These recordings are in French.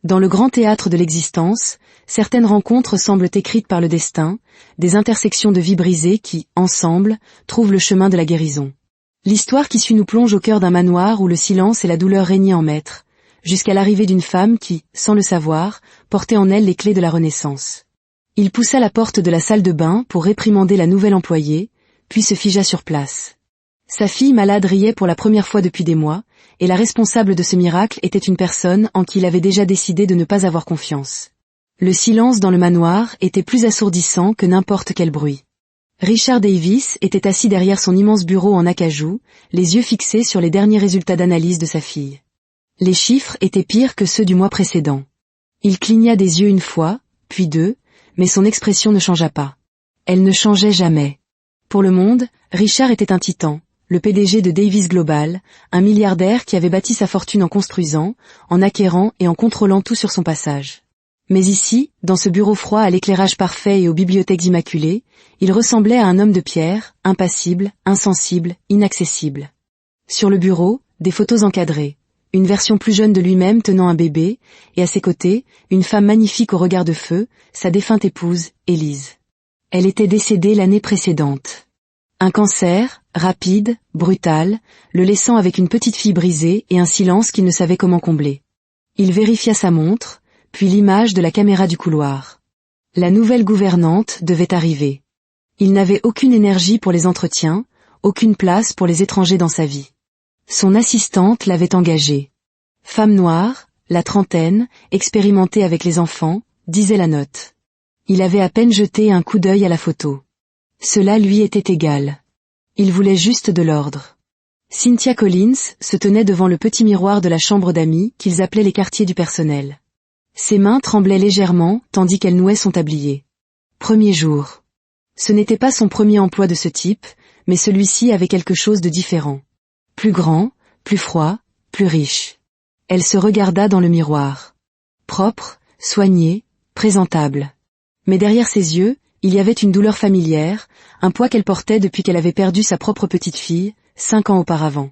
Dans le grand théâtre de l'existence, certaines rencontres semblent écrites par le destin, des intersections de vies brisées qui, ensemble, trouvent le chemin de la guérison. L'histoire qui suit nous plonge au cœur d'un manoir où le silence et la douleur régnaient en maître, jusqu'à l'arrivée d'une femme qui, sans le savoir, portait en elle les clés de la renaissance. Il poussa la porte de la salle de bain pour réprimander la nouvelle employée, puis se figea sur place. Sa fille malade riait pour la première fois depuis des mois, et la responsable de ce miracle était une personne en qui il avait déjà décidé de ne pas avoir confiance. Le silence dans le manoir était plus assourdissant que n'importe quel bruit. Richard Davis était assis derrière son immense bureau en acajou, les yeux fixés sur les derniers résultats d'analyse de sa fille. Les chiffres étaient pires que ceux du mois précédent. Il cligna des yeux une fois, puis deux, mais son expression ne changea pas. Elle ne changeait jamais. Pour le monde, Richard était un titan, le PDG de Davis Global, un milliardaire qui avait bâti sa fortune en construisant, en acquérant et en contrôlant tout sur son passage. Mais ici, dans ce bureau froid à l'éclairage parfait et aux bibliothèques immaculées, il ressemblait à un homme de pierre, impassible, insensible, inaccessible. Sur le bureau, des photos encadrées, une version plus jeune de lui-même tenant un bébé, et à ses côtés, une femme magnifique au regard de feu, sa défunte épouse, Élise. Elle était décédée l'année précédente. Un cancer, rapide, brutal, le laissant avec une petite fille brisée et un silence qu'il ne savait comment combler. Il vérifia sa montre, puis l'image de la caméra du couloir. La nouvelle gouvernante devait arriver. Il n'avait aucune énergie pour les entretiens, aucune place pour les étrangers dans sa vie. Son assistante l'avait engagée. Femme noire, la trentaine, expérimentée avec les enfants, disait la note. Il avait à peine jeté un coup d'œil à la photo. Cela lui était égal. Il voulait juste de l'ordre. Cynthia Collins se tenait devant le petit miroir de la chambre d'amis qu'ils appelaient les quartiers du personnel. Ses mains tremblaient légèrement tandis qu'elle nouait son tablier. Premier jour. Ce n'était pas son premier emploi de ce type, mais celui-ci avait quelque chose de différent. Plus grand, plus froid, plus riche. Elle se regarda dans le miroir. Propre, soignée, présentable. Mais derrière ses yeux, il y avait une douleur familière, un poids qu'elle portait depuis qu'elle avait perdu sa propre petite fille, 5 ans auparavant.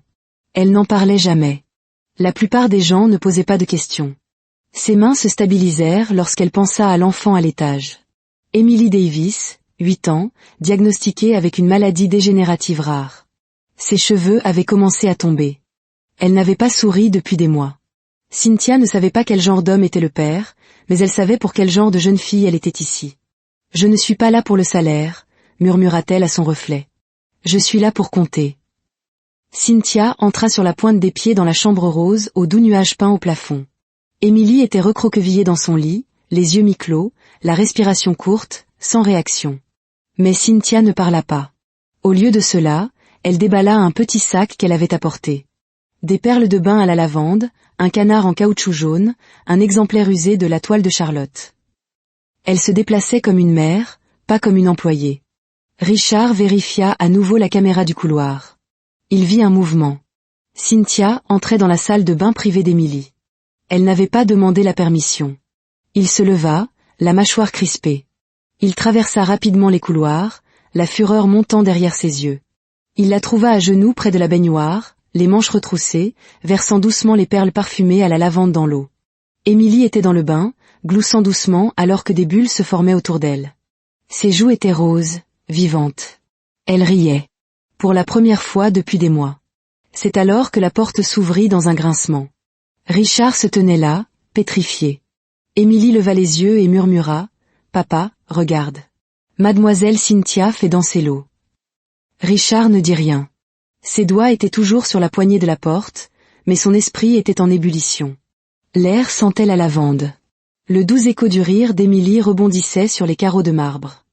Elle n'en parlait jamais. La plupart des gens ne posaient pas de questions. Ses mains se stabilisèrent lorsqu'elle pensa à l'enfant à l'étage. Emily Davis, 8 ans, diagnostiquée avec une maladie dégénérative rare. Ses cheveux avaient commencé à tomber. Elle n'avait pas souri depuis des mois. Cynthia ne savait pas quel genre d'homme était le père, mais elle savait pour quel genre de jeune fille elle était ici. « Je ne suis pas là pour le salaire », murmura-t-elle à son reflet. « Je suis là pour compter. » Cynthia entra sur la pointe des pieds dans la chambre rose aux doux nuages peints au plafond. Émilie était recroquevillée dans son lit, les yeux mi-clos, la respiration courte, sans réaction. Mais Cynthia ne parla pas. Au lieu de cela, elle déballa un petit sac qu'elle avait apporté. Des perles de bain à la lavande, un canard en caoutchouc jaune, un exemplaire usé de la toile de Charlotte. Elle se déplaçait comme une mère, pas comme une employée. Richard vérifia à nouveau la caméra du couloir. Il vit un mouvement. Cynthia entrait dans la salle de bain privée d'Émilie. Elle n'avait pas demandé la permission. Il se leva, la mâchoire crispée. Il traversa rapidement les couloirs, la fureur montant derrière ses yeux. Il la trouva à genoux près de la baignoire, les manches retroussées, versant doucement les perles parfumées à la lavande dans l'eau. Émilie était dans le bain, gloussant doucement alors que des bulles se formaient autour d'elle. Ses joues étaient roses, vivantes. Elle riait. Pour la première fois depuis des mois. C'est alors que la porte s'ouvrit dans un grincement. Richard se tenait là, pétrifié. Émilie leva les yeux et murmura « Papa, regarde. Mademoiselle Cynthia fait danser l'eau. » Richard ne dit rien. Ses doigts étaient toujours sur la poignée de la porte, mais son esprit était en ébullition. L'air sentait la lavande. Le doux écho du rire d'Émilie rebondissait sur les carreaux de marbre.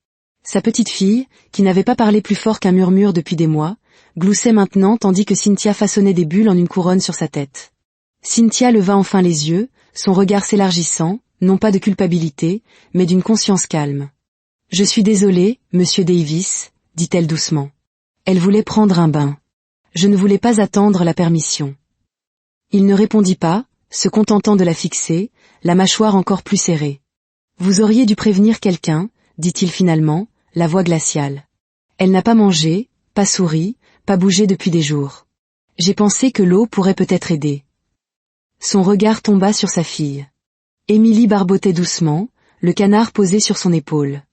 Sa petite fille, qui n'avait pas parlé plus fort qu'un murmure depuis des mois, gloussait maintenant tandis que Cynthia façonnait des bulles en une couronne sur sa tête. Cynthia leva enfin les yeux, son regard s'élargissant, non pas de culpabilité, mais d'une conscience calme. « Je suis désolée, monsieur Davis, » dit-elle doucement. Elle voulait prendre un bain. Je ne voulais pas attendre la permission. Il ne répondit pas, se contentant de la fixer, la mâchoire encore plus serrée. « Vous auriez dû prévenir quelqu'un, » dit-il finalement, la voix glaciale. Elle n'a pas mangé, pas souri, pas bougé depuis des jours. J'ai pensé que l'eau pourrait peut-être aider. Son regard tomba sur sa fille. Émilie barbotait doucement, le canard posé sur son épaule.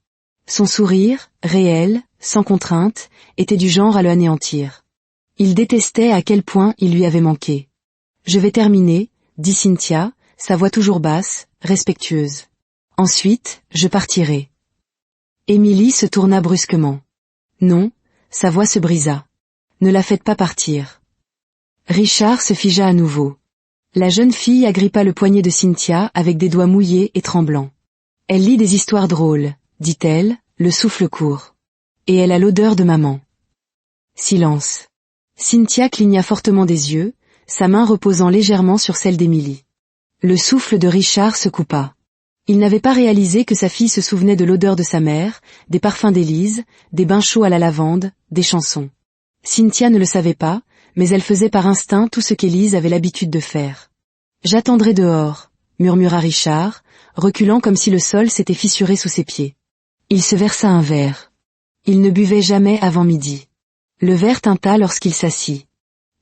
Son sourire, réel, sans contrainte, était du genre à le anéantir. Il détestait à quel point il lui avait manqué. « Je vais terminer », dit Cynthia, sa voix toujours basse, respectueuse. « Ensuite, je partirai. » Émilie se tourna brusquement. Non, sa voix se brisa. « Ne la faites pas partir. » Richard se figea à nouveau. La jeune fille agrippa le poignet de Cynthia avec des doigts mouillés et tremblants. « Elle lit des histoires drôles, » dit-elle, le souffle court. « Et elle a l'odeur de maman. » Silence. Cynthia cligna fortement des yeux, sa main reposant légèrement sur celle d'Émilie. Le souffle de Richard se coupa. Il n'avait pas réalisé que sa fille se souvenait de l'odeur de sa mère, des parfums d'Élise, des bains chauds à la lavande, des chansons. Cynthia ne le savait pas, mais elle faisait par instinct tout ce qu'Élise avait l'habitude de faire. « J'attendrai dehors », murmura Richard, reculant comme si le sol s'était fissuré sous ses pieds. Il se versa un verre. Il ne buvait jamais avant midi. Le verre tinta lorsqu'il s'assit.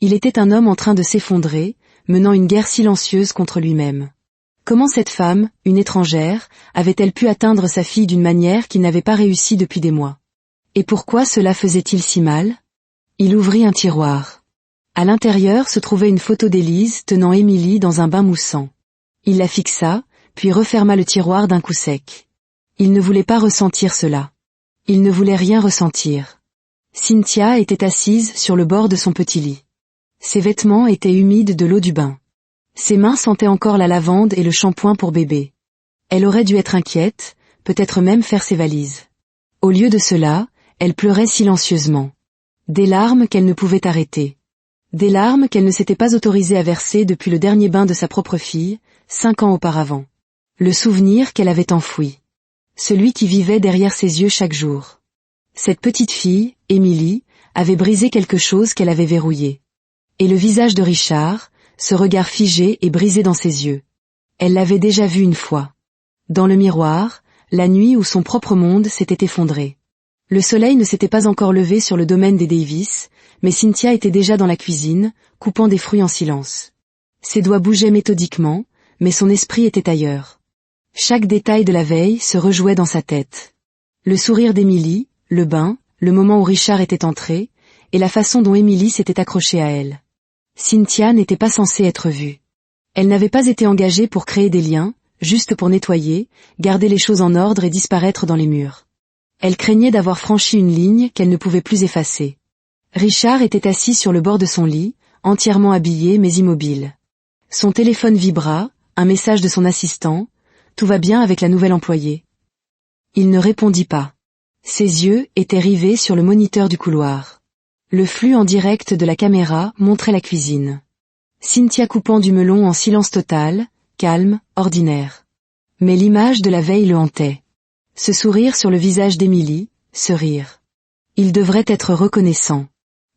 Il était un homme en train de s'effondrer, menant une guerre silencieuse contre lui-même. Comment cette femme, une étrangère, avait-elle pu atteindre sa fille d'une manière qu'il n'avait pas réussi depuis des mois? Et pourquoi cela faisait-il si mal? Il ouvrit un tiroir. À l'intérieur se trouvait une photo d'Élise tenant Émilie dans un bain moussant. Il la fixa, puis referma le tiroir d'un coup sec. Il ne voulait pas ressentir cela. Il ne voulait rien ressentir. Cynthia était assise sur le bord de son petit lit. Ses vêtements étaient humides de l'eau du bain. Ses mains sentaient encore la lavande et le shampoing pour bébé. Elle aurait dû être inquiète, peut-être même faire ses valises. Au lieu de cela, elle pleurait silencieusement. Des larmes qu'elle ne pouvait arrêter. Des larmes qu'elle ne s'était pas autorisée à verser depuis le dernier bain de sa propre fille, 5 ans auparavant. Le souvenir qu'elle avait enfoui. Celui qui vivait derrière ses yeux chaque jour. Cette petite fille, Émilie, avait brisé quelque chose qu'elle avait verrouillé. Et le visage de Richard, ce regard figé et brisé dans ses yeux. Elle l'avait déjà vu une fois. Dans le miroir, la nuit où son propre monde s'était effondré. Le soleil ne s'était pas encore levé sur le domaine des Davis, mais Cynthia était déjà dans la cuisine, coupant des fruits en silence. Ses doigts bougeaient méthodiquement, mais son esprit était ailleurs. Chaque détail de la veille se rejouait dans sa tête. Le sourire d'Émilie, le bain, le moment où Richard était entré, et la façon dont Émilie s'était accrochée à elle. Cynthia n'était pas censée être vue. Elle n'avait pas été engagée pour créer des liens, juste pour nettoyer, garder les choses en ordre et disparaître dans les murs. Elle craignait d'avoir franchi une ligne qu'elle ne pouvait plus effacer. Richard était assis sur le bord de son lit, entièrement habillé mais immobile. Son téléphone vibra, un message de son assistant, « Tout va bien avec la nouvelle employée ?» Il ne répondit pas. Ses yeux étaient rivés sur le moniteur du couloir. Le flux en direct de la caméra montrait la cuisine. Cynthia coupant du melon en silence total, calme, ordinaire. Mais l'image de la veille le hantait. Ce sourire sur le visage d'Émilie, ce rire. Il devrait être reconnaissant.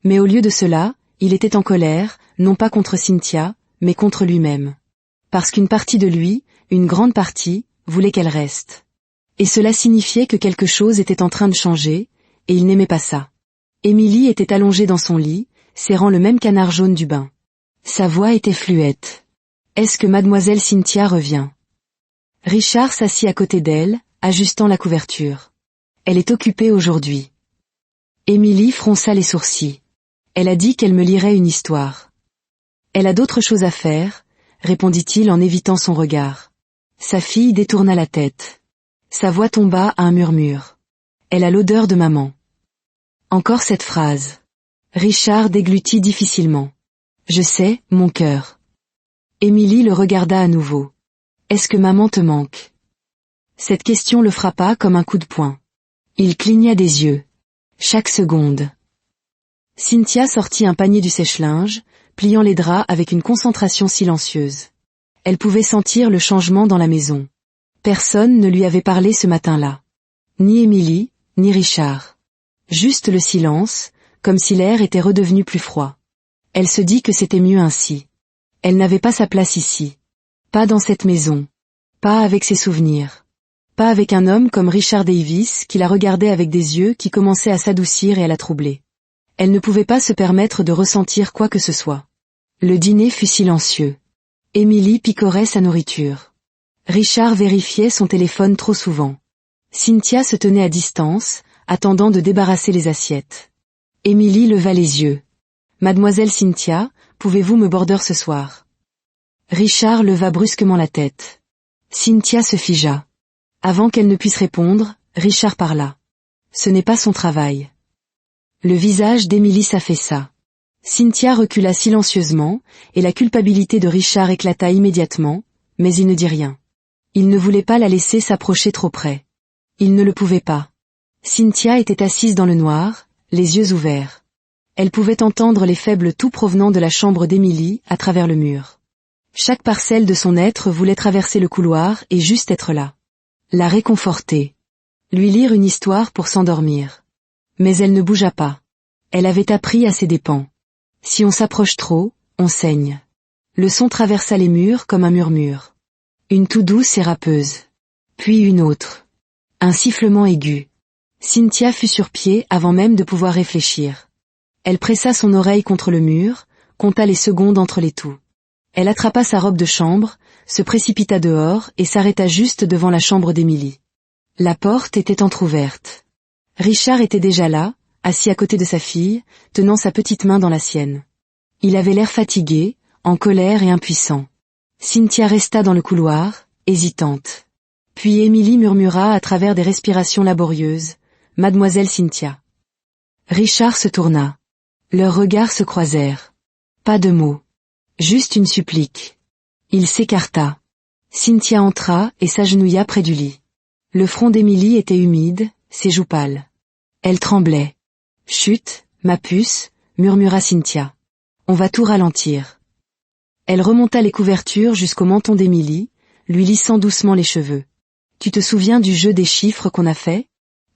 Mais au lieu de cela, il était en colère, non pas contre Cynthia, mais contre lui-même. Parce qu'une partie de lui, une grande partie, voulait qu'elle reste. Et cela signifiait que quelque chose était en train de changer, et il n'aimait pas ça. Émilie était allongée dans son lit, serrant le même canard jaune du bain. Sa voix était fluette. « Est-ce que mademoiselle Cynthia revient ?» Richard s'assit à côté d'elle, ajustant la couverture. « Elle est occupée aujourd'hui. » Émilie fronça les sourcils. Elle a dit qu'elle me lirait une histoire. « Elle a d'autres choses à faire, » répondit-il en évitant son regard. Sa fille détourna la tête. Sa voix tomba à un murmure. « Elle a l'odeur de maman. » Encore cette phrase. Richard déglutit difficilement. « Je sais, mon cœur. » Émilie le regarda à nouveau. « Est-ce que maman te manque ?» Cette question le frappa comme un coup de poing. Il cligna des yeux. Chaque seconde. Cynthia sortit un panier du sèche-linge, pliant les draps avec une concentration silencieuse. Elle pouvait sentir le changement dans la maison. Personne ne lui avait parlé ce matin-là. Ni Émilie, ni Richard. Juste le silence, comme si l'air était redevenu plus froid. Elle se dit que c'était mieux ainsi. Elle n'avait pas sa place ici. Pas dans cette maison. Pas avec ses souvenirs. Pas avec un homme comme Richard Davis qui la regardait avec des yeux qui commençaient à s'adoucir et à la troubler. Elle ne pouvait pas se permettre de ressentir quoi que ce soit. Le dîner fut silencieux. Émilie picorait sa nourriture. Richard vérifiait son téléphone trop souvent. Cynthia se tenait à distance, attendant de débarrasser les assiettes. Émilie leva les yeux. « Mademoiselle Cynthia, pouvez-vous me border ce soir ?» Richard leva brusquement la tête. Cynthia se figea. Avant qu'elle ne puisse répondre, Richard parla. « Ce n'est pas son travail. » Le visage d'Émilie s'affaissa. Cynthia recula silencieusement, et la culpabilité de Richard éclata immédiatement, mais il ne dit rien. Il ne voulait pas la laisser s'approcher trop près. Il ne le pouvait pas. Cynthia était assise dans le noir, les yeux ouverts. Elle pouvait entendre les faibles toux provenant de la chambre d'Émilie à travers le mur. Chaque parcelle de son être voulait traverser le couloir et juste être là. La réconforter. Lui lire une histoire pour s'endormir. Mais elle ne bougea pas. Elle avait appris à ses dépens. Si on s'approche trop, on saigne. Le son traversa les murs comme un murmure. Une toux douce et râpeuse. Puis une autre. Un sifflement aigu. Cynthia fut sur pied avant même de pouvoir réfléchir. Elle pressa son oreille contre le mur, compta les secondes entre les toux. Elle attrapa sa robe de chambre, se précipita dehors et s'arrêta juste devant la chambre d'Émilie. La porte était entr'ouverte. Richard était déjà là, assis à côté de sa fille, tenant sa petite main dans la sienne. Il avait l'air fatigué, en colère et impuissant. Cynthia resta dans le couloir, hésitante. Puis Émilie murmura à travers des respirations laborieuses, « Mademoiselle Cynthia. » Richard se tourna. Leurs regards se croisèrent. Pas de mots. Juste une supplique. Il s'écarta. Cynthia entra et s'agenouilla près du lit. Le front d'Émilie était humide, ses joues pâles. Elle tremblait. « Chut, ma puce, » murmura Cynthia. « On va tout ralentir. » Elle remonta les couvertures jusqu'au menton d'Émilie, lui lissant doucement les cheveux. « Tu te souviens du jeu des chiffres qu'on a fait ?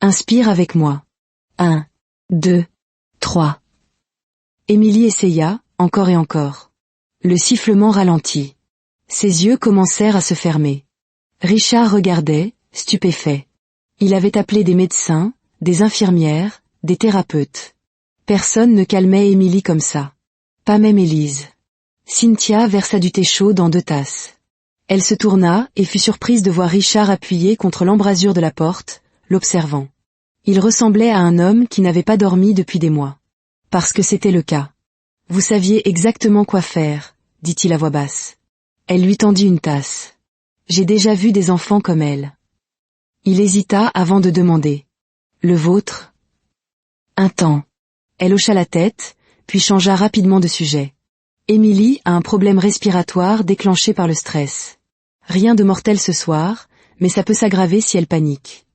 Inspire avec moi. 1, 2, 3. » Émilie essaya, encore et encore. Le sifflement ralentit. Ses yeux commencèrent à se fermer. Richard regardait, stupéfait. Il avait appelé des médecins, des infirmières, des thérapeutes. Personne ne calmait Émilie comme ça. Pas même Élise. Cynthia versa du thé chaud dans 2 tasses. Elle se tourna et fut surprise de voir Richard appuyé contre l'embrasure de la porte, l'observant. Il ressemblait à un homme qui n'avait pas dormi depuis des mois. Parce que c'était le cas. « Vous saviez exactement quoi faire », dit-il à voix basse. Elle lui tendit une tasse. « J'ai déjà vu des enfants comme elle. » Il hésita avant de demander. « Le vôtre ?» « Un temps. » Elle hocha la tête, puis changea rapidement de sujet. Émilie a un problème respiratoire déclenché par le stress. Rien de mortel ce soir, mais ça peut s'aggraver si elle panique.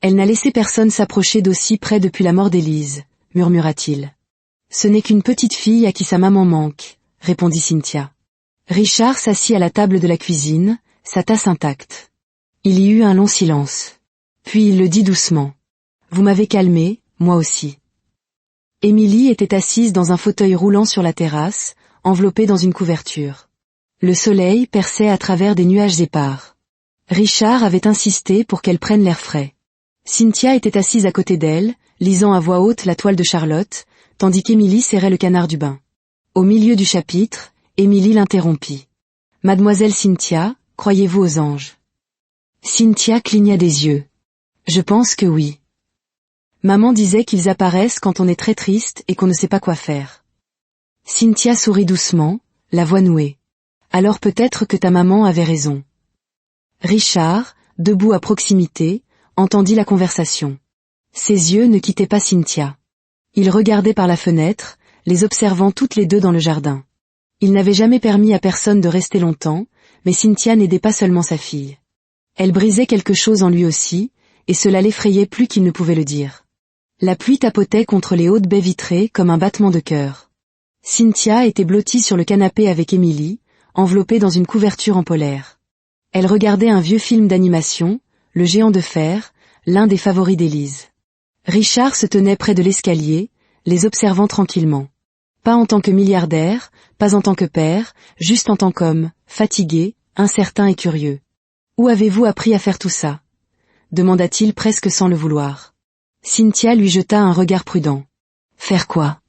Elle n'a laissé personne s'approcher d'aussi près depuis la mort d'Élise, murmura-t-il. Ce n'est qu'une petite fille à qui sa maman manque, répondit Cynthia. Richard s'assit à la table de la cuisine, sa tasse intacte. Il y eut un long silence. Puis il le dit doucement. Vous m'avez calmé, moi aussi. Émilie était assise dans un fauteuil roulant sur la terrasse, enveloppée dans une couverture. Le soleil perçait à travers des nuages épars. Richard avait insisté pour qu'elle prenne l'air frais. Cynthia était assise à côté d'elle, lisant à voix haute la toile de Charlotte, tandis qu'Émilie serrait le canard du bain. Au milieu du chapitre, Émilie l'interrompit. « Mademoiselle Cynthia, croyez-vous aux anges ?» Cynthia cligna des yeux. « Je pense que oui. Maman disait qu'ils apparaissent quand on est très triste et qu'on ne sait pas quoi faire. » Cynthia sourit doucement, la voix nouée. « Alors peut-être que ta maman avait raison. » Richard, debout à proximité, entendit la conversation. Ses yeux ne quittaient pas Cynthia. Il regardait par la fenêtre, les observant toutes les deux dans le jardin. Il n'avait jamais permis à personne de rester longtemps, mais Cynthia n'aidait pas seulement sa fille. Elle brisait quelque chose en lui aussi, et cela l'effrayait plus qu'il ne pouvait le dire. La pluie tapotait contre les hautes baies vitrées comme un battement de cœur. Cynthia était blottie sur le canapé avec Émilie, enveloppée dans une couverture en polaire. Elle regardait un vieux film d'animation, Le Géant de fer, l'un des favoris d'Élise. Richard se tenait près de l'escalier, les observant tranquillement. Pas en tant que milliardaire, pas en tant que père, juste en tant qu'homme, fatigué, incertain et curieux. « Où avez-vous appris à faire tout ça ?» demanda-t-il presque sans le vouloir. Cynthia lui jeta un regard prudent. « Faire quoi ?»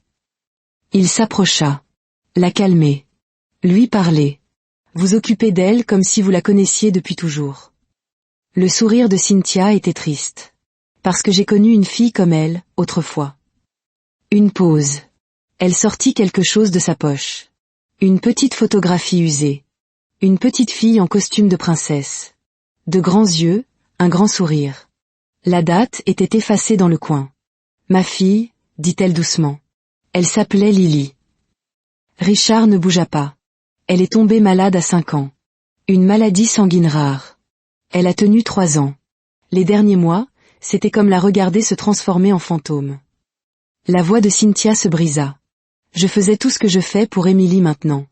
Il s'approcha. La calmer. Lui parler. « Vous occupez d'elle comme si vous la connaissiez depuis toujours. Le sourire de Cynthia était triste. Parce que j'ai connu une fille comme elle, autrefois. Une pause. Elle sortit quelque chose de sa poche. Une petite photographie usée. Une petite fille en costume de princesse. De grands yeux, un grand sourire. La date était effacée dans le coin. Ma fille, dit-elle doucement. Elle s'appelait Lily. Richard ne bougea pas. Elle est tombée malade à 5 ans. Une maladie sanguine rare. Elle a tenu 3 ans. Les derniers mois, c'était comme la regarder se transformer en fantôme. La voix de Cynthia se brisa. Je faisais tout ce que je fais pour Émilie maintenant.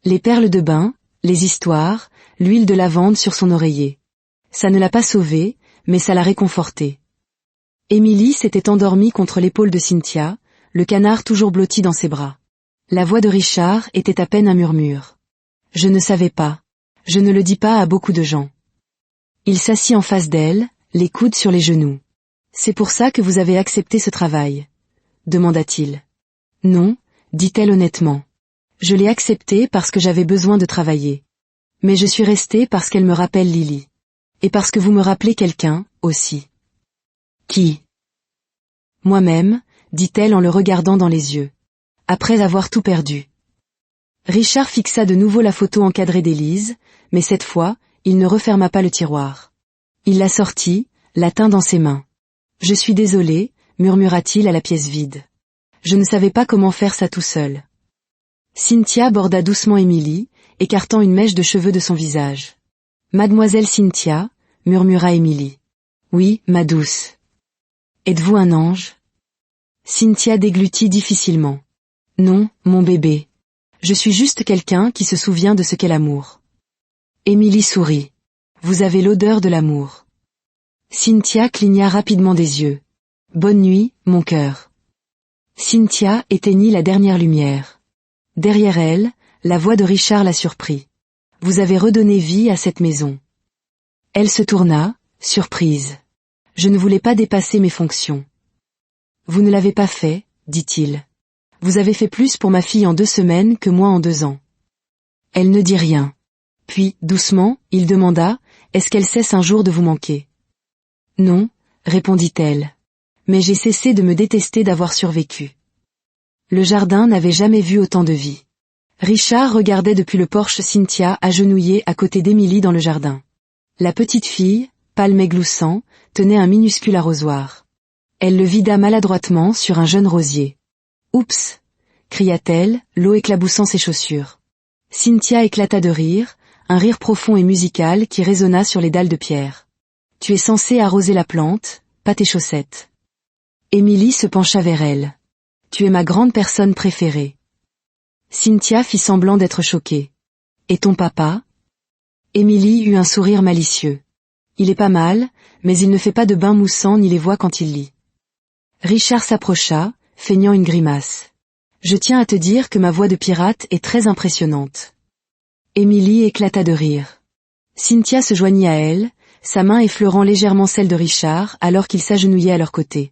Les perles de bain, les histoires, l'huile de lavande sur son oreiller. Ça ne l'a pas sauvée, mais ça l'a réconfortée. Émilie s'était endormie contre l'épaule de Cynthia, le canard toujours blotti dans ses bras. La voix de Richard était à peine un murmure. Je ne savais pas. Je ne le dis pas à beaucoup de gens. Il s'assit en face d'elle, les coudes sur les genoux. C'est pour ça que vous avez accepté ce travail, demanda-t-il. Non, dit-elle honnêtement. Je l'ai accepté parce que j'avais besoin de travailler. Mais je suis restée parce qu'elle me rappelle Lily. Et parce que vous me rappelez quelqu'un, aussi. Qui? Moi-même, dit-elle en le regardant dans les yeux. Après avoir tout perdu. Richard fixa de nouveau la photo encadrée d'Élise, mais cette fois, il ne referma pas le tiroir. Il la sortit, la tint dans ses mains. Je suis désolé, murmura-t-il à la pièce vide. Je ne savais pas comment faire ça tout seul. Cynthia borda doucement Émilie, écartant une mèche de cheveux de son visage. Mademoiselle Cynthia, murmura Émilie. Oui, ma douce. Êtes-vous un ange? Cynthia déglutit difficilement. Non, mon bébé. Je suis juste quelqu'un qui se souvient de ce qu'est l'amour. Émilie sourit. Vous avez l'odeur de l'amour. Cynthia cligna rapidement des yeux. Bonne nuit, mon cœur. Cynthia éteignit la dernière lumière. Derrière elle, la voix de Richard la surprit. Vous avez redonné vie à cette maison. Elle se tourna, surprise. Je ne voulais pas dépasser mes fonctions. Vous ne l'avez pas fait, dit-il. Vous avez fait plus pour ma fille en 2 semaines que moi en 2 ans. Elle ne dit rien. Puis, doucement, il demanda, est-ce qu'elle cesse un jour de vous manquer? Non, répondit-elle. Mais j'ai cessé de me détester d'avoir survécu. Le jardin n'avait jamais vu autant de vie. Richard regardait depuis le porche Cynthia agenouillée à côté d'Émilie dans le jardin. La petite fille, pâle mais gloussant, tenait un minuscule arrosoir. Elle le vida maladroitement sur un jeune rosier. Oups! Cria-t-elle, l'eau éclaboussant ses chaussures. Cynthia éclata de rire, un rire profond et musical qui résonna sur les dalles de pierre. Tu es censé arroser la plante, pas tes chaussettes. Émilie se pencha vers elle. Tu es ma grande personne préférée. Cynthia fit semblant d'être choquée. Et ton papa? Émilie eut un sourire malicieux. Il est pas mal, mais il ne fait pas de bain moussant ni les voix quand il lit. Richard s'approcha, feignant une grimace. Je tiens à te dire que ma voix de pirate est très impressionnante. Émilie éclata de rire. Cynthia se joignit à elle, sa main effleurant légèrement celle de Richard alors qu'il s'agenouillait à leur côté.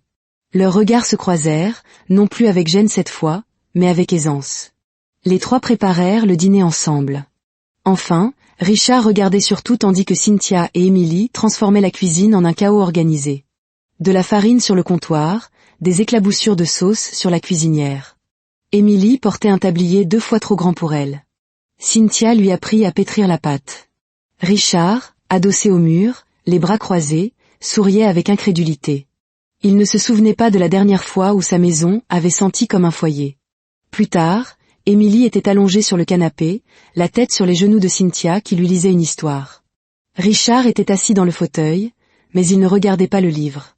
Leurs regards se croisèrent, non plus avec gêne cette fois, mais avec aisance. Les 3 préparèrent le dîner ensemble. Enfin, Richard regardait surtout tandis que Cynthia et Émilie transformaient la cuisine en un chaos organisé. De la farine sur le comptoir, des éclaboussures de sauce sur la cuisinière. Émilie portait un tablier 2 fois trop grand pour elle. Cynthia lui apprit à pétrir la pâte. Richard, adossé au mur, les bras croisés, souriait avec incrédulité. Il ne se souvenait pas de la dernière fois où sa maison avait senti comme un foyer. Plus tard, Émilie était allongée sur le canapé, la tête sur les genoux de Cynthia qui lui lisait une histoire. Richard était assis dans le fauteuil, mais il ne regardait pas le livre.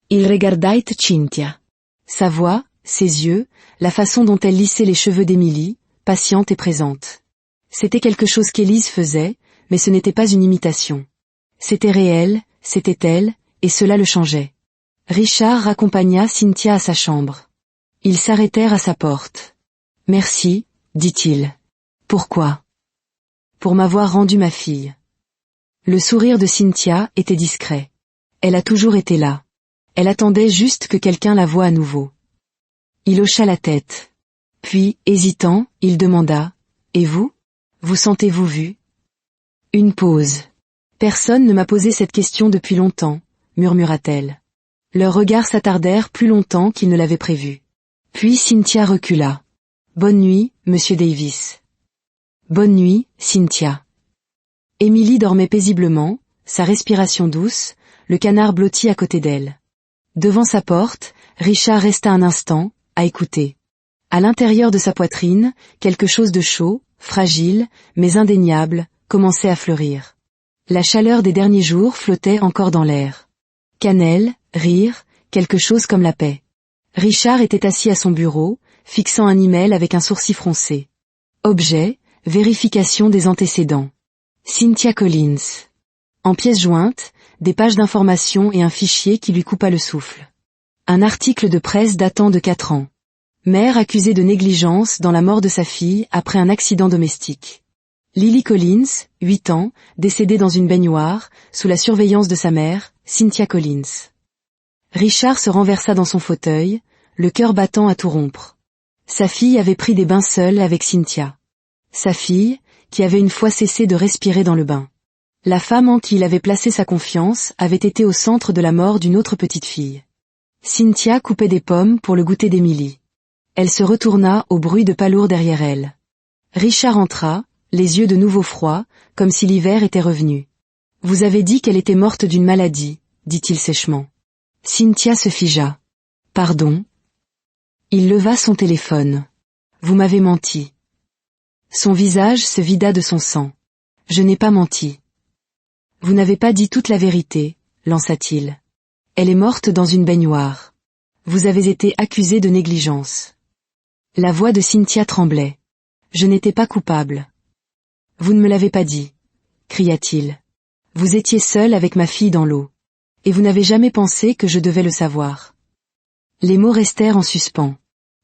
Il regardait Cynthia. Sa voix, ses yeux, la façon dont elle lissait les cheveux d'Émilie, patiente et présente. C'était quelque chose qu'Élise faisait, mais ce n'était pas une imitation. C'était réel, c'était elle, et cela le changeait. Richard raccompagna Cynthia à sa chambre. Ils s'arrêtèrent à sa porte. « Merci, dit-il. Pourquoi ? Pour m'avoir rendu ma fille. » Le sourire de Cynthia était discret. Elle a toujours été là. Elle attendait juste que quelqu'un la voie à nouveau. Il hocha la tête. Puis, hésitant, il demanda « Et vous ? Vous sentez-vous vu ? Une pause. Personne ne m'a posé cette question depuis longtemps, murmura-t-elle. Leurs regards s'attardèrent plus longtemps qu'ils ne l'avaient prévu. Puis Cynthia recula. Bonne nuit, monsieur Davis. Bonne nuit, Cynthia. Émilie dormait paisiblement, sa respiration douce, le canard blotti à côté d'elle. Devant sa porte, Richard resta un instant, à écouter. À l'intérieur de sa poitrine, quelque chose de chaud, fragile, mais indéniable, commençait à fleurir. La chaleur des derniers jours flottait encore dans l'air. Cannelle, rire, quelque chose comme la paix. Richard était assis à son bureau, fixant un email avec un sourcil froncé. Objet, vérification des antécédents. Cynthia Collins. En pièces jointes, des pages d'information et un fichier qui lui coupa le souffle. Un article de presse datant de 4 ans. Mère accusée de négligence dans la mort de sa fille après un accident domestique. Lily Collins, 8 ans, décédée dans une baignoire, sous la surveillance de sa mère, Cynthia Collins. Richard se renversa dans son fauteuil, le cœur battant à tout rompre. Sa fille avait pris des bains seule avec Cynthia. Sa fille, qui avait une fois cessé de respirer dans le bain. La femme en qui il avait placé sa confiance avait été au centre de la mort d'une autre petite fille. Cynthia coupait des pommes pour le goûter d'Émilie. Elle se retourna au bruit de pas lourd derrière elle. Richard entra, les yeux de nouveau froids, comme si l'hiver était revenu. « Vous avez dit qu'elle était morte d'une maladie », dit-il sèchement. Cynthia se figea. « Pardon ?» Il leva son téléphone. « Vous m'avez menti. » Son visage se vida de son sang. « Je n'ai pas menti. »« Vous n'avez pas dit toute la vérité, » lança-t-il. « Elle est morte dans une baignoire. Vous avez été accusé de négligence. » La voix de Cynthia tremblait. « Je n'étais pas coupable. »« Vous ne me l'avez pas dit, » cria-t-il. « Vous étiez seul avec ma fille dans l'eau. Et vous n'avez jamais pensé que je devais le savoir. » Les mots restèrent en suspens.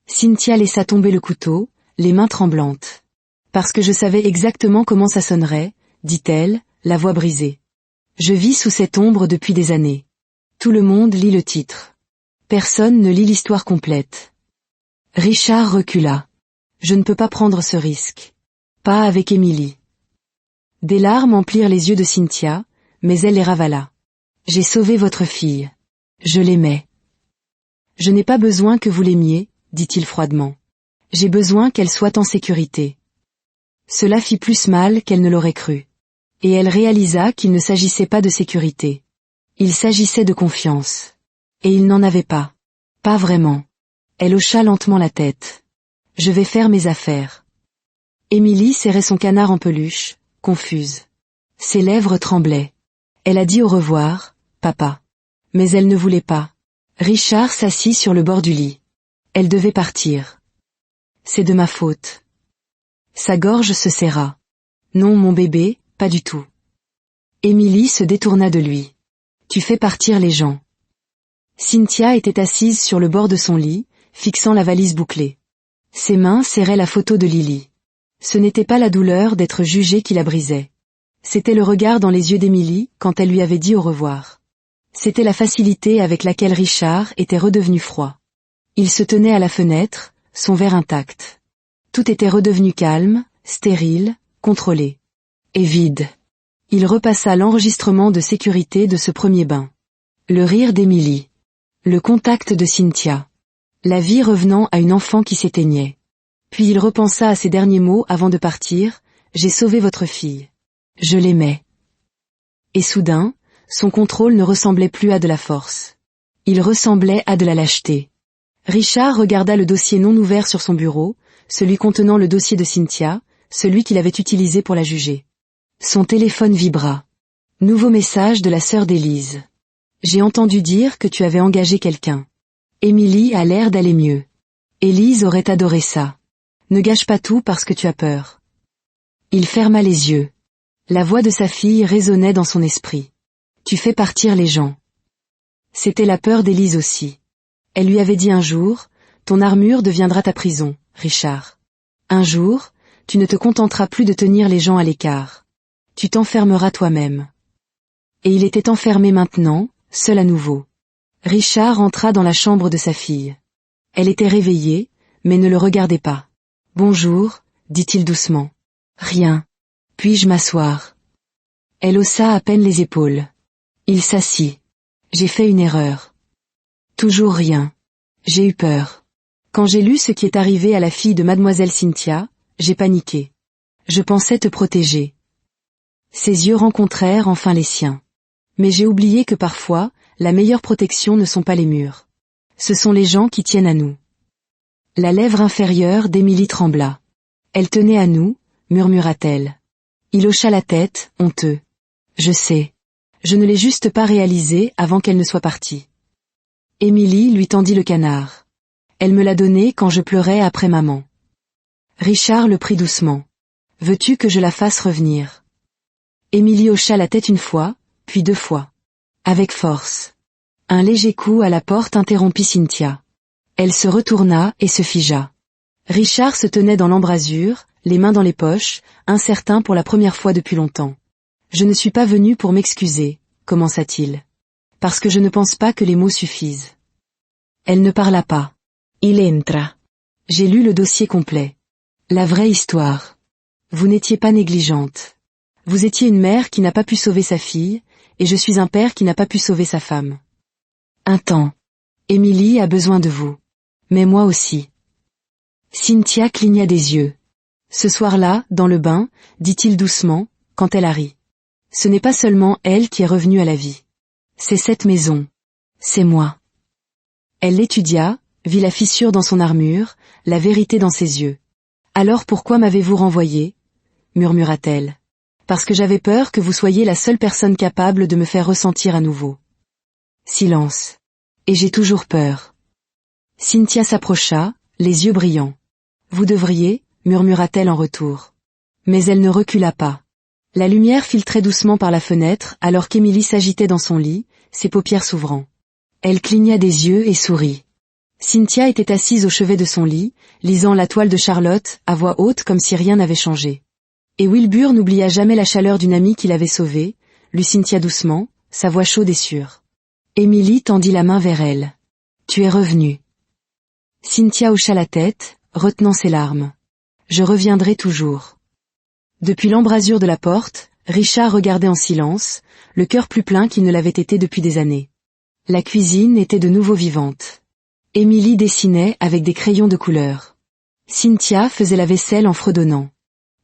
Cynthia laissa tomber le couteau, les mains tremblantes. « Parce que je savais exactement comment ça sonnerait, » dit-elle, la voix brisée. « Je vis sous cette ombre depuis des années. Tout le monde lit le titre. Personne ne lit l'histoire complète. » Richard recula. « Je ne peux pas prendre ce risque. Pas avec Émilie. » Des larmes emplirent les yeux de Cynthia, mais elle les ravala. « J'ai sauvé votre fille. Je l'aimais. »« Je n'ai pas besoin que vous l'aimiez, » dit-il froidement. « J'ai besoin qu'elle soit en sécurité. » Cela fit plus mal qu'elle ne l'aurait cru. Et elle réalisa qu'il ne s'agissait pas de sécurité. Il s'agissait de confiance. Et il n'en avait pas. Pas vraiment. Elle hocha lentement la tête. « Je vais faire mes affaires. » Émilie serrait son canard en peluche, confuse. Ses lèvres tremblaient. Elle a dit au revoir, papa. Mais elle ne voulait pas. Richard s'assit sur le bord du lit. Elle devait partir. C'est de ma faute. Sa gorge se serra. Non, mon bébé, pas du tout. Émilie se détourna de lui. Tu fais partir les gens. Cynthia était assise sur le bord de son lit, fixant la valise bouclée. Ses mains serraient la photo de Lily. Ce n'était pas la douleur d'être jugée qui la brisait. C'était le regard dans les yeux d'Émilie quand elle lui avait dit au revoir. C'était la facilité avec laquelle Richard était redevenu froid. Il se tenait à la fenêtre, son verre intact. Tout était redevenu calme, stérile, contrôlé. Et vide. Il repassa l'enregistrement de sécurité de ce premier bain. Le rire d'Émilie. Le contact de Cynthia. La vie revenant à une enfant qui s'éteignait. Puis il repensa à ses derniers mots avant de partir, « J'ai sauvé votre fille. Je l'aimais. » Et soudain, son contrôle ne ressemblait plus à de la force. Il ressemblait à de la lâcheté. Richard regarda le dossier non ouvert sur son bureau, celui contenant le dossier de Cynthia, celui qu'il avait utilisé pour la juger. Son téléphone vibra. Nouveau message de la sœur d'Élise. « J'ai entendu dire que tu avais engagé quelqu'un. Émilie a l'air d'aller mieux. Élise aurait adoré ça. Ne gâche pas tout parce que tu as peur. » Il ferma les yeux. La voix de sa fille résonnait dans son esprit. « Tu fais partir les gens. » C'était la peur d'Élise aussi. Elle lui avait dit un jour, « Ton armure deviendra ta prison, Richard. Un jour, tu ne te contenteras plus de tenir les gens à l'écart. Tu t'enfermeras toi-même. » Et il était enfermé maintenant, seul à nouveau. Richard entra dans la chambre de sa fille. Elle était réveillée, mais ne le regardait pas. « Bonjour, dit-il doucement. « Rien. Puis-je m'asseoir » Elle haussa à peine les épaules. Il s'assit. J'ai fait une erreur. Toujours rien. J'ai eu peur. Quand j'ai lu ce qui est arrivé à la fille de mademoiselle Cynthia, j'ai paniqué. Je pensais te protéger. Ses yeux rencontrèrent enfin les siens. Mais j'ai oublié que parfois, la meilleure protection ne sont pas les murs. Ce sont les gens qui tiennent à nous. La lèvre inférieure d'Émilie trembla. Elle tenait à nous, murmura-t-elle. Il hocha la tête, honteux. Je sais. Je ne l'ai juste pas réalisé avant qu'elle ne soit partie. Émilie lui tendit le canard. Elle me l'a donné quand je pleurais après maman. Richard le prit doucement. Veux-tu que je la fasse revenir? Émilie hocha la tête une fois, puis 2 fois. Avec force. Un léger coup à la porte interrompit Cynthia. Elle se retourna et se figea. Richard se tenait dans l'embrasure, les mains dans les poches, incertain pour la première fois depuis longtemps. Je ne suis pas venu pour m'excuser, commença-t-il. Parce que je ne pense pas que les mots suffisent. Elle ne parla pas. Il entra. J'ai lu le dossier complet. La vraie histoire. Vous n'étiez pas négligente. Vous étiez une mère qui n'a pas pu sauver sa fille, et je suis un père qui n'a pas pu sauver sa femme. Un temps. Émilie a besoin de vous. Mais moi aussi. Cynthia cligna des yeux. Ce soir-là, dans le bain, dit-il doucement, quand elle a ri. Ce n'est pas seulement elle qui est revenue à la vie. C'est cette maison. C'est moi. Elle l'étudia, vit la fissure dans son armure, la vérité dans ses yeux. Alors pourquoi m'avez-vous renvoyé? Murmura-t-elle. Parce que j'avais peur que vous soyez la seule personne capable de me faire ressentir à nouveau. Silence. Et j'ai toujours peur. Cynthia s'approcha, les yeux brillants. Vous devriez, murmura-t-elle en retour. Mais elle ne recula pas. La lumière filtrait doucement par la fenêtre alors qu'Émilie s'agitait dans son lit, ses paupières s'ouvrant. Elle cligna des yeux et sourit. Cynthia était assise au chevet de son lit, lisant la toile de Charlotte, à voix haute comme si rien n'avait changé. Et Wilbur n'oublia jamais la chaleur d'une amie qui l'avait sauvée, lut Cynthia doucement, sa voix chaude et sûre. Émilie tendit la main vers elle. Tu es revenue. Cynthia hocha la tête, retenant ses larmes. Je reviendrai toujours. Depuis l'embrasure de la porte, Richard regardait en silence, le cœur plus plein qu'il ne l'avait été depuis des années. La cuisine était de nouveau vivante. Émilie dessinait avec des crayons de couleur. Cynthia faisait la vaisselle en fredonnant.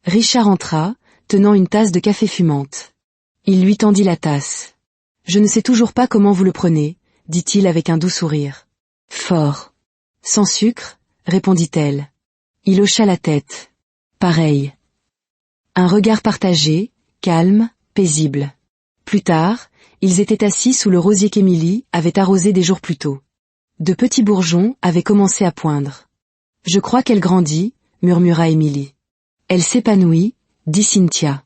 Richard entra, tenant une tasse de café fumante. Il lui tendit la tasse. Je ne sais toujours pas comment vous le prenez, dit-il avec un doux sourire. Fort. Sans sucre, répondit-elle. Il hocha la tête. Pareil. Un regard partagé, calme, paisible. Plus tard, ils étaient assis sous le rosier qu'Émilie avait arrosé des jours plus tôt. De petits bourgeons avaient commencé à poindre. Je crois qu'elle grandit, murmura Émilie. Elle s'épanouit, dit Cynthia.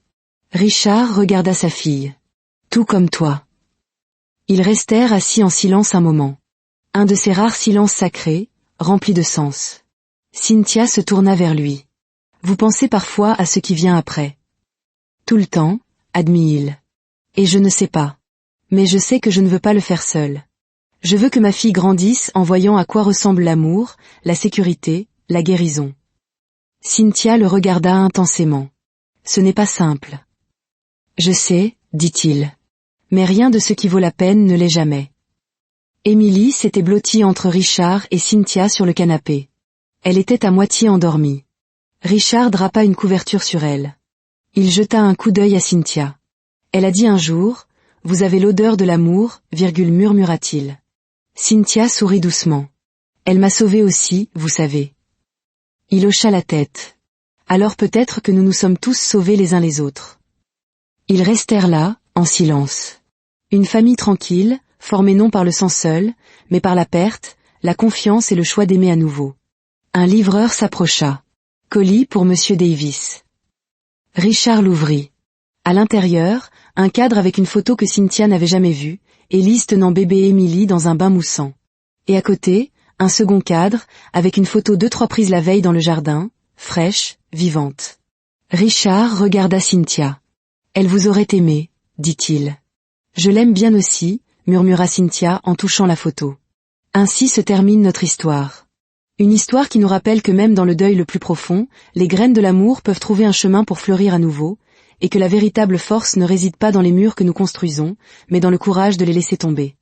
Richard regarda sa fille. Tout comme toi. Ils restèrent assis en silence un moment. Un de ces rares silences sacrés, remplis de sens. Cynthia se tourna vers lui. Vous pensez parfois à ce qui vient après. Tout le temps, admit-il. Et je ne sais pas. Mais je sais que je ne veux pas le faire seul. Je veux que ma fille grandisse en voyant à quoi ressemble l'amour, la sécurité, la guérison. Cynthia le regarda intensément. Ce n'est pas simple. Je sais, dit-il. Mais rien de ce qui vaut la peine ne l'est jamais. Émilie s'était blottie entre Richard et Cynthia sur le canapé. Elle était à moitié endormie. Richard drapa une couverture sur elle. Il jeta un coup d'œil à Cynthia. Elle a dit un jour, « Vous avez l'odeur de l'amour, » murmura-t-il. Cynthia sourit doucement. Elle m'a sauvée aussi, vous savez. Il hocha la tête. Alors peut-être que nous nous sommes tous sauvés les uns les autres. Ils restèrent là, en silence. Une famille tranquille, formée non par le sang seul, mais par la perte, la confiance et le choix d'aimer à nouveau. Un livreur s'approcha. Colis pour Monsieur Davis. Richard l'ouvrit. À l'intérieur, un cadre avec une photo que Cynthia n'avait jamais vue, Élise tenant bébé Émilie dans un bain moussant. Et à côté, un second cadre, avec une photo 2-3 prises la veille dans le jardin, fraîche, vivante. Richard regarda Cynthia. Elle vous aurait aimé, dit-il. Je l'aime bien aussi, murmura Cynthia en touchant la photo. Ainsi se termine notre histoire. Une histoire qui nous rappelle que même dans le deuil le plus profond, les graines de l'amour peuvent trouver un chemin pour fleurir à nouveau, et que la véritable force ne réside pas dans les murs que nous construisons, mais dans le courage de les laisser tomber.